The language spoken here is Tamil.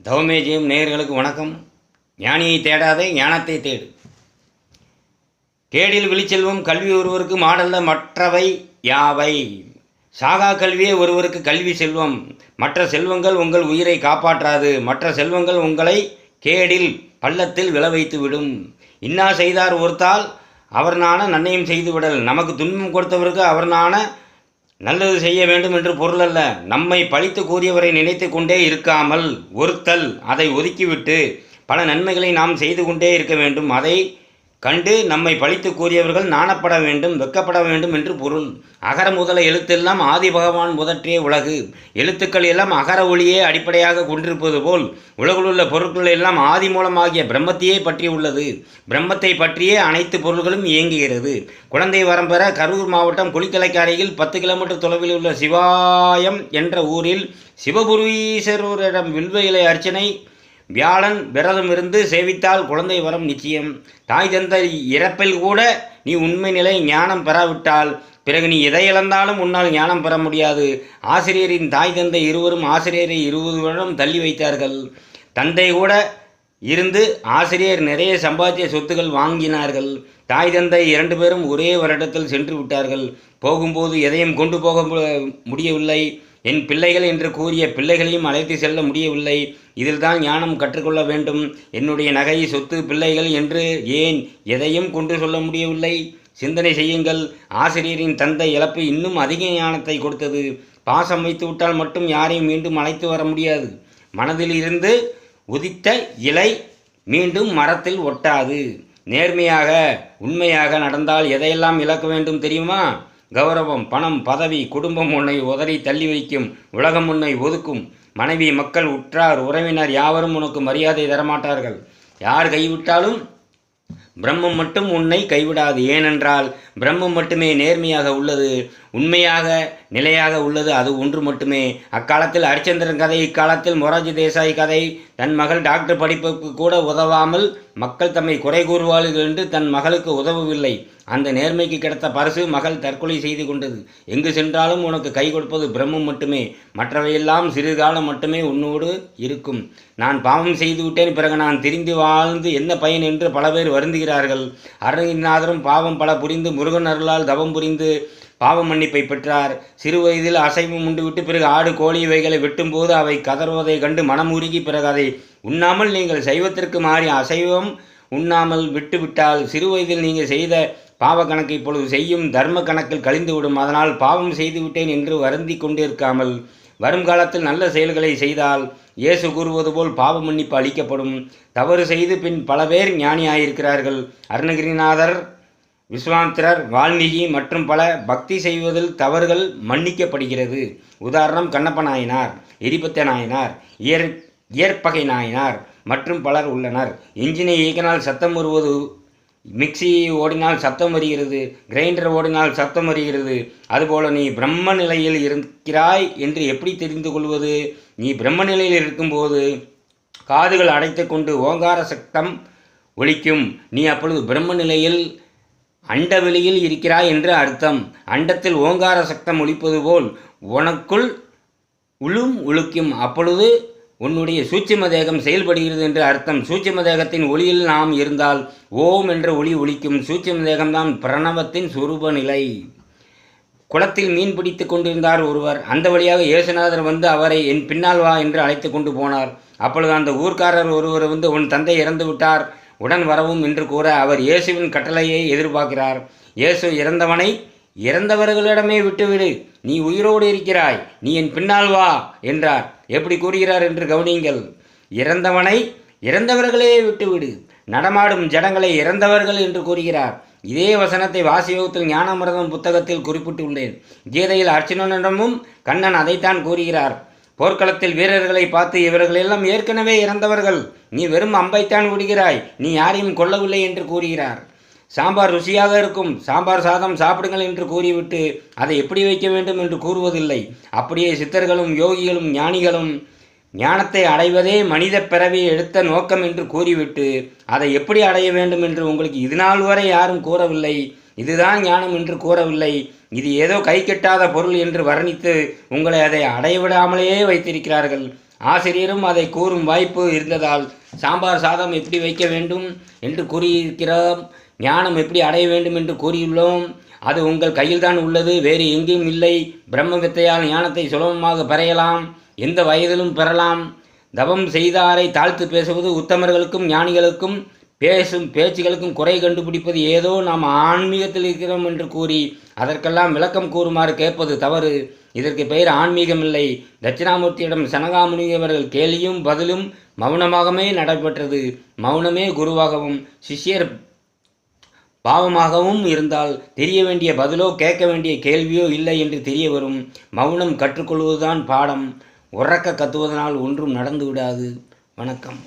தவமே ஜெயம் நேயர்களுக்கு வணக்கம். ஞானியை தேடாதே, ஞானத்தை தேடு. கேடில் விழிச்செல்வம் கல்வி ஒருவருக்கு மாடல்ல, மற்றவை யாவை? சாகா கல்வியே ஒருவருக்கு கல்வி செல்வம். மற்ற செல்வங்கள் உங்கள் உயிரை காப்பாற்றாது. மற்ற செல்வங்கள் உங்களை கேடில் பள்ளத்தில் விளைவைத்து விடும். இன்னா செய்தார் ஒருத்தால் அவர் நாண நன்மையும் செய்து விடல். நமக்கு துன்பம் கொடுத்தவருக்கு அவர் நாண நல்லது செய்ய வேண்டும் என்று பொருள் அல்ல. நம்மை பழித்து கூறியவரை நினைத்து கொண்டே இருக்காமல் ஒருத்தல், அதை ஒதுக்கிவிட்டு பல நன்மைகளை நாம் செய்து கொண்டே இருக்க வேண்டும். அதை கண்டு நம்மை பழித்து கூறியவர்கள் நாணப்பட வேண்டும், வெக்கப்பட வேண்டும் என்று பொருள். அகர முதல எழுத்தெல்லாம் ஆதி பகவான் முதற்றிய உலகு. எழுத்துக்கள் எல்லாம் அகர ஒளியே அடிப்படையாக கொண்டிருப்பது போல் உலகிலுள்ள பொருட்கள் எல்லாம் ஆதி மூலமாகிய பிரம்மத்தையே பற்றி உள்ளது. பிரம்மத்தை பற்றியே அனைத்து பொருள்களும் இயங்குகிறது. குழந்தை வரம் பெற கரூர் மாவட்டம் குளித்தலைக்கு அருகில் 10 கிலோமீட்டர் தொலைவில் உள்ள சிவாயம் என்ற ஊரில் சிவபுரீஸ்வரரிடம் வில்வ இலை அர்ச்சனை வியாழன் விரதம் இருந்து சேவித்தால் குழந்தை வரம் நிச்சயம். தாய் தந்தை இறப்பில் கூட நீ உண்மை நிலை ஞானம் பெறாவிட்டால் பிறகு நீ எதை இழந்தாலும் உன்னால் ஞானம் பெற முடியாது. ஆசிரியரின் தாய் தந்தை இருவரும் ஆசிரியரை 20 வருடம் தள்ளி வைத்தார்கள். தந்தை கூட இருந்து ஆசிரியர் நிறைய சம்பாத்திய சொத்துக்கள் வாங்கினார்கள். தாய் தந்தை 2 பேரும் ஒரே வருடத்தில் சென்று விட்டார்கள். போகும்போது எதையும் கொண்டு போக முடியவில்லை. என் பிள்ளைகள் என்று கூறிய பிள்ளைகளையும் அழைத்து செல்ல முடியவில்லை. இதில்தான் ஞானம் கற்றுக்கொள்ள வேண்டும். என்னுடைய நகை, சொத்து, பிள்ளைகள் என்று ஏன் எதையும் கொண்டு சொல்ல முடியவில்லை? சிந்தனை செய்யுங்கள். ஆசிரியரின் தந்தை இழப்பு இன்னும் அதிக ஞானத்தை கொடுத்தது. பாசம் வைத்து விட்டால் மட்டும் யாரையும் மீண்டும் அழைத்து வர முடியாது. மனதில் இருந்து உதித்த இலை மீண்டும் மரத்தில் ஒட்டாது. நேர்மையாக உண்மையாக நடந்தால் எதையெல்லாம் இழக்க வேண்டும் தெரியுமா? கௌரவம், பணம், பதவி, குடும்பம் உன்னை உதறி தள்ளி வைக்கும். உலகம் உன்னை ஒதுக்கும். மனைவி, மக்கள், உற்றார், உறவினர் யாவரும் உனக்கு மரியாதை தரமாட்டார்கள். யார் கைவிட்டாலும் பிரம்மம் மட்டும் உன்னை கைவிடாது. ஏனென்றால் பிரம்மம் மட்டுமே நேர்மையாக உள்ளது, உண்மையாக நிலையாக உள்ளது. அது ஒன்று மட்டுமே. அக்காலத்தில் ஹரிச்சந்திரன் கதை, இக்காலத்தில் மொரார்ஜி தேசாய் கதை. தன் மகள் டாக்டர் படிப்புக்கு கூட உதவாமல் மக்கள் தம்மை குறை கூறுவார்கள் என்று தன் மகளுக்கு உதவவில்லை. அந்த நேர்மைக்கு கிடைத்த பரிசு மகள் தற்கொலை செய்து கொண்டது. எங்கு சென்றாலும் உனக்கு கை கொடுப்பது பிரம்மம் மட்டுமே. மற்றவையெல்லாம் சிறிதுகாலம் மட்டுமே உன்னோடு இருக்கும். நான் பாவம் செய்து விட்டேன், பிறகு நான் திரிந்து வாழ்ந்து என்ன பயன் என்று பல பேர் வருந்துகிறார்கள். அருணகிரிநாதரும் பாவம் பல புரிந்து முருகன் அருளால் தவம் புரிந்து பாவ மன்னிப்பை பெற்றார். சிறு வயதில் அசைவம் உண்டுவிட்டு பிறகு ஆடு, கோழி இவைகளை வெட்டும்போது அவை கதறுவதை கண்டு மனமுருகி பிறகு அதை உண்ணாமல் நீங்கள் சைவத்திற்கு மாறி அசைவம் உண்ணாமல் விட்டுவிட்டால் சிறு வயதில் நீங்கள் செய்த பாவ கணக்கு இப்பொழுது செய்யும் தர்ம கணக்கில் கழிந்துவிடும். அதனால் பாவம் செய்துவிட்டேன் என்று வருந்தி கொண்டிருக்காமல் வருங்காலத்தில் நல்ல செயல்களை செய்தால் இயேசு கூறுவது போல் பாவ மன்னிப்பு அளிக்கப்படும். தவறு செய்து பின் பல பேர் ஞானியாயிருக்கிறார்கள். அருணகிரிநாதர், விஸ்வாமித்திரர், வால்மீகி மற்றும் பல பக்தி செய்வதில் தவறுகள் மன்னிக்கப்படுகிறது. உதாரணம் கண்ணப்ப நாயனார், எரிபத்த நாயனார், இயற்பகை நாயனார் மற்றும் பலர் உள்ளனர். எஞ்சினை இயக்கினால் சத்தம் வருவது, மிக்சி ஓடினால் சத்தம் வருகிறது, கிரைண்டர் ஓடினால் சத்தம் வருகிறது. அதுபோல நீ பிரம்ம நிலையில் இருக்கிறாய் என்று எப்படி தெரிந்து கொள்வது? நீ பிரம்ம நிலையில் இருக்கும்போது காதுகள் அடைத்து கொண்டு ஓங்கார சத்தம் ஒலிக்கும். நீ அப்பொழுது பிரம்ம நிலையில் அண்டவெளியில் இருக்கிறாய் என்று அர்த்தம். அண்டத்தில் ஓங்கார சத்தம் ஒலிப்பது போல் உனக்குள் உழுக்கும். அப்பொழுது உன்னுடைய சூட்சும தேகம் செயல்படுகிறது என்று அர்த்தம். சூட்சும தேகத்தின் ஒளியில் நாம் இருந்தால் ஓம் என்ற ஒளி ஒலிக்கும். சூட்சும தேகம்தான் பிரணவத்தின் சுரூப நிலை. குளத்தில் மீன் பிடித்து கொண்டிருந்தார் ஒருவர். அந்த வழியாக இயேசுநாதர் வந்து அவரை என் பின்னால் வா என்று அழைத்து கொண்டு போனார். அப்பொழுது அந்த ஊர்க்காரர் ஒருவர் வந்து உன் தந்தை இறந்து விட்டார், உடன் வரவும் என்று கூற அவர் இயேசுவின் கட்டளையை எதிர்பார்க்கிறார். இயேசு இறந்தவனை இறந்தவர்களிடமே விட்டுவிடு, நீ உயிரோடு இருக்கிறாய், நீ என் பின்னால் வா என்றார். எப்படி கூறுகிறார் என்று கவனியுங்கள். இறந்தவனை இறந்தவர்களே விட்டுவிடு, நடமாடும் ஜடங்களை இறந்தவர்கள் என்று கூறுகிறார். இதே வசனத்தை வாசியோகத்தில் ஞானாமிர்தம் புத்தகத்தில் குறிப்பிட்டுள்ளேன். கீதையில் அர்ச்சுனனிடமும் கண்ணன் அதைத்தான் கூறுகிறார். போர்க்களத்தில் வீரர்களை பார்த்து இவர்களெல்லாம் ஏற்கனவே இறந்தவர்கள், நீ வெறும் அம்பைத்தான் விடுகிறாய், நீ யாரையும் கொல்லவில்லை என்று கூறுகிறார். சாம்பார் ருசியாக இருக்கும், சாம்பார் சாதம் சாப்பிடுங்கள் என்று கூறிவிட்டு அதை எப்படி வைக்க வேண்டும் என்று கூறுவதில்லை. அப்படியே சித்தர்களும் யோகிகளும் ஞானிகளும் ஞானத்தை அடைவதே மனித பிறவி எடுத்த நோக்கம் என்று கூறிவிட்டு அதை எப்படி அடைய வேண்டும் என்று உங்களுக்கு இதுநாள் வரை யாரும் கூறவில்லை. இதுதான் ஞானம் என்று கூறவில்லை. இது ஏதோ கை கெட்டாத பொருள் என்று வர்ணித்து உங்களை அதை அடையவிடாமலேயே வைத்திருக்கிறார்கள். ஆசிரியரும் அதை கூறும் வாய்ப்பு இருந்ததால் சாம்பார் சாதம் எப்படி வைக்க வேண்டும் என்று கூறியிருக்கிறோம். ஞானம் எப்படி அடைய வேண்டும் என்று கூறியுள்ளோம். அது உங்கள் கையில்தான் உள்ளது, வேறு எங்கேயும் இல்லை. பிரம்ம வித்தையால் ஞானத்தை சுலபமாக பெறலாம், எந்த வயதிலும் பெறலாம். தவம் செய்தாரை தாழ்த்து பேசுவது உத்தமர்களுக்கும் ஞானிகளுக்கும் பேசும் பேச்சுகளுக்கும் குறை கண்டுபிடிப்பது ஏதோ நாம் ஆன்மீகத்தில் இருக்கிறோம் என்று கூறி அதற்கெல்லாம் விளக்கம் கூறுமாறு கேட்பது தவறு. இதற்கு பெயர் ஆன்மீகமில்லை. தட்சிணாமூர்த்தியிடம் சனகாமுனியவர்கள் கேலியும் பதிலும் மௌனமாகவே நடைபெற்றது. மௌனமே குருவாகவும் சிஷ்யர் பாவமாகவும் இருந்தால் தெரிய வேண்டிய பதிலோ கேட்க வேண்டிய கேள்வியோ இல்லை என்று தெரிய வரும். மௌனம் கற்றுக்கொள்வதுதான் பாடம். உறக்க கத்துவதனால் ஒன்றும் நடந்து விடாது. வணக்கம்.